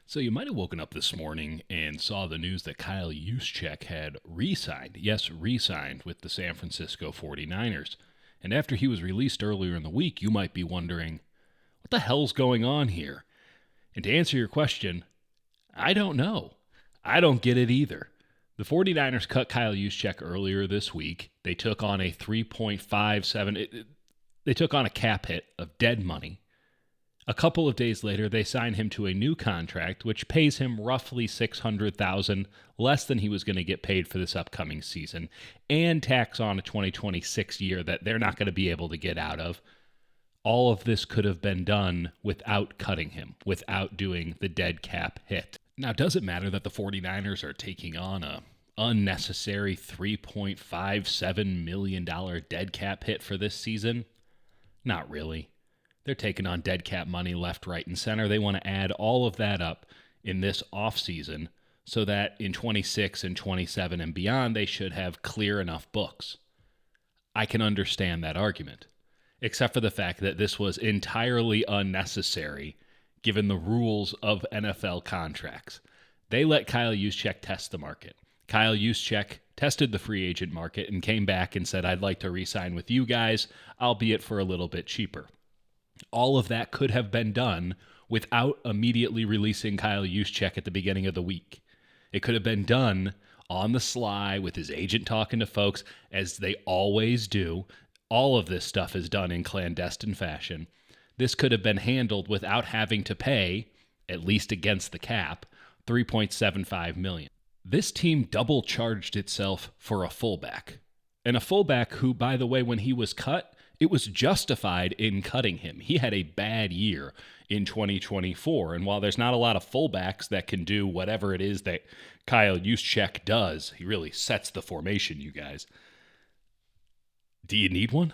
So you might have woken up this morning and saw the news that Kyle Juszczyk had re-signed. Yes, re-signed with the San Francisco 49ers. And after he was released earlier in the week, you might be wondering, what the hell's going on here? And to answer your question, I don't know. I don't get it either. The 49ers cut Kyle Juszczyk earlier this week. They took on a 3.57, they took on a cap hit of dead money. A couple of days later, they signed him to a new contract, which pays him roughly $600,000, less than he was going to get paid for this upcoming season, and tax on a 2026 year that they're not going to be able to get out of. All of this could have been done without cutting him, without doing the dead cap hit. Now, does it matter that the 49ers are taking on a unnecessary $3.57 million dead cap hit for this season? Not really. They're taking on dead cap money left, right, and center. They want to add all of that up in this offseason so that in 26 and 27 and beyond, they should have clear enough books. I can understand that argument, except for the fact that this was entirely unnecessary given the rules of NFL contracts. They let Kyle Juszczyk test the market. Kyle Juszczyk tested the free agent market and came back and said, I'd like to re-sign with you guys, albeit for a little bit cheaper. All of that could have been done without immediately releasing Kyle Juszczyk at the beginning of the week. It could have been done on the sly with his agent talking to folks, as they always do. All of this stuff is done in clandestine fashion. This could have been handled without having to pay, at least against the cap, $3.75 million. This team double charged itself for a fullback. And a fullback who, by the way, when he was cut, it was justified in cutting him. He had a bad year in 2024. And while there's not a lot of fullbacks that can do whatever it is that Kyle Juszczyk does, he really sets the formation, you guys. Do you need one?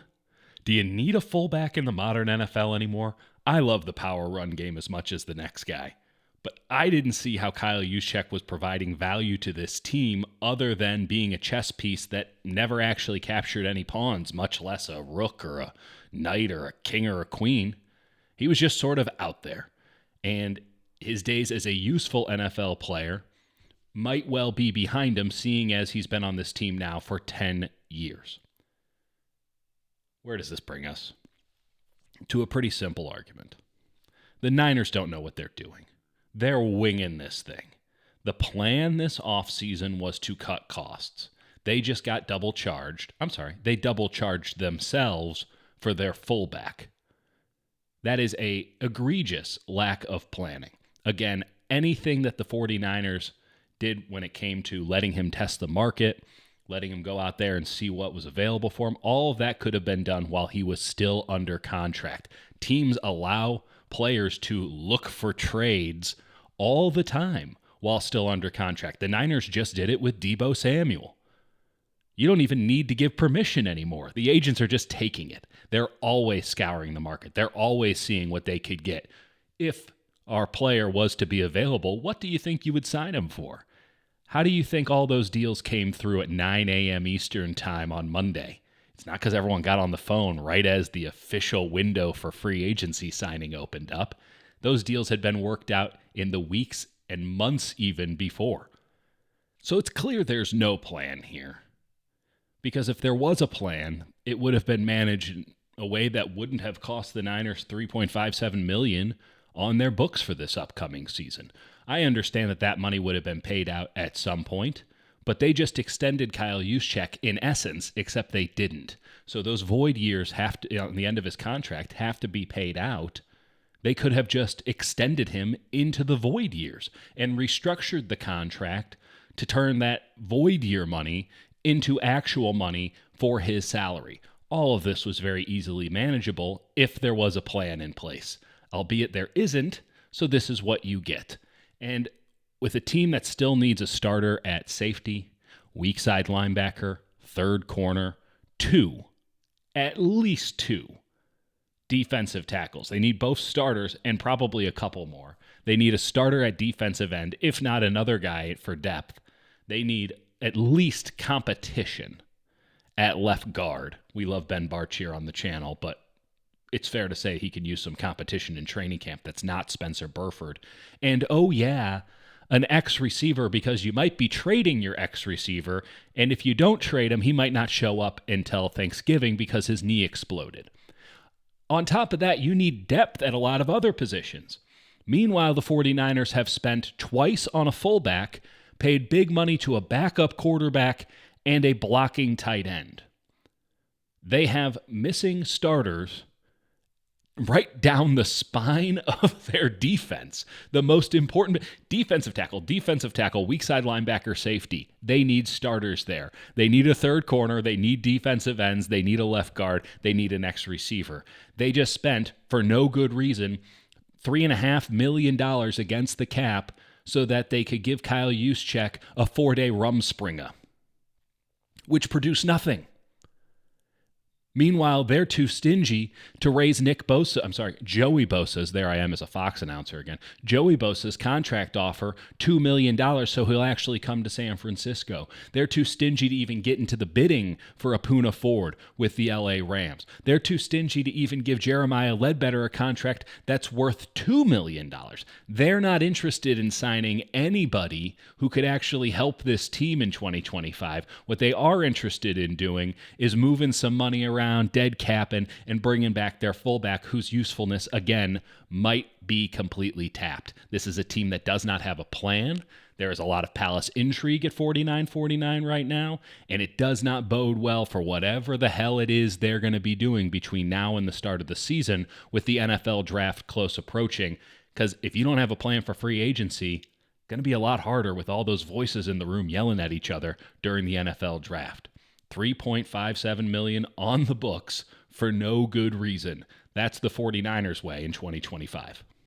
Do you need a fullback in the modern NFL anymore? I love the power run game as much as the next guy. But I didn't see how Kyle Juszczyk was providing value to this team other than being a chess piece that never actually captured any pawns, much less a rook or a knight or a king or a queen. He was just sort of out there. And his days as a useful NFL player might well be behind him, seeing as he's been on this team now for 10 years. Where does this bring us? To a pretty simple argument. The Niners don't know what they're doing. They're winging this thing. The plan this offseason was to cut costs. They just got double charged. They double charged themselves for their fullback. That is a egregious lack of planning. Again, anything that the 49ers did when it came to letting him test the market, letting him go out there and see what was available for him, all of that could have been done while he was still under contract. Teams allow players to look for trades all the time while still under contract. The Niners just did it with Deebo Samuel. You don't even need to give permission anymore. The agents are just taking it. They're always scouring the market. They're always seeing what they could get. If our player was to be available, what do you think you would sign him for? How do you think all those deals came through at 9 a.m. Eastern time on Monday? It's not because everyone got on the phone right as the official window for free agency signing opened up. Those deals had been worked out in the weeks and months even before. So it's clear there's no plan here. Because if there was a plan, it would have been managed in a way that wouldn't have cost the Niners $3.57 million on their books for this upcoming season. I understand that money would have been paid out at some point, but they just extended Kyle Juszczyk in essence, except they didn't. So those void years have to, on the end of his contract, have to be paid out. They could have just extended him into the void years and restructured the contract to turn that void year money into actual money for his salary. All of this was very easily manageable if there was a plan in place, albeit there isn't, so this is what you get. And with a team that still needs a starter at safety, weak side linebacker, third corner, at least two defensive tackles. They need both starters and probably a couple more. They need a starter at defensive end, if not another guy for depth. They need at least competition at left guard. We love Ben Barch here on the channel, but it's fair to say he could use some competition in training camp that's not Spencer Burford. And oh yeah, an ex-receiver, because you might be trading your ex-receiver, and if you don't trade him, he might not show up until Thanksgiving because his knee exploded. On top of that, you need depth at a lot of other positions. Meanwhile, the 49ers have spent twice on a fullback, paid big money to a backup quarterback, and a blocking tight end. They have missing starters right down the spine of their defense. The most important defensive tackle, weak side linebacker, safety. They need starters there. They need a third corner. They need defensive ends. They need a left guard. They need an ex-receiver. They just spent, for no good reason, $3.5 million against the cap so that they could give Kyle Juszczyk a 4-day Rumspringa, which produced nothing. Meanwhile, they're too stingy to raise Joey Bosa's, there I am as a Fox announcer again, Joey Bosa's contract offer, $2 million, so he'll actually come to San Francisco. They're too stingy to even get into the bidding for Apuna Ford with the LA Rams. They're too stingy to even give Jeremiah Ledbetter a contract that's worth $2 million. They're not interested in signing anybody who could actually help this team in 2025. What they are interested in doing is moving some money around, dead cap, and bringing back their fullback, whose usefulness, again, might be completely tapped. This is a team that does not have a plan. There is a lot of palace intrigue at 49-49 right now, and it does not bode well for whatever the hell it is they're going to be doing between now and the start of the season with the NFL draft close approaching. Because if you don't have a plan for free agency, it's going to be a lot harder with all those voices in the room yelling at each other during the NFL draft. $3.57 million on the books for no good reason. That's the 49ers way in 2025.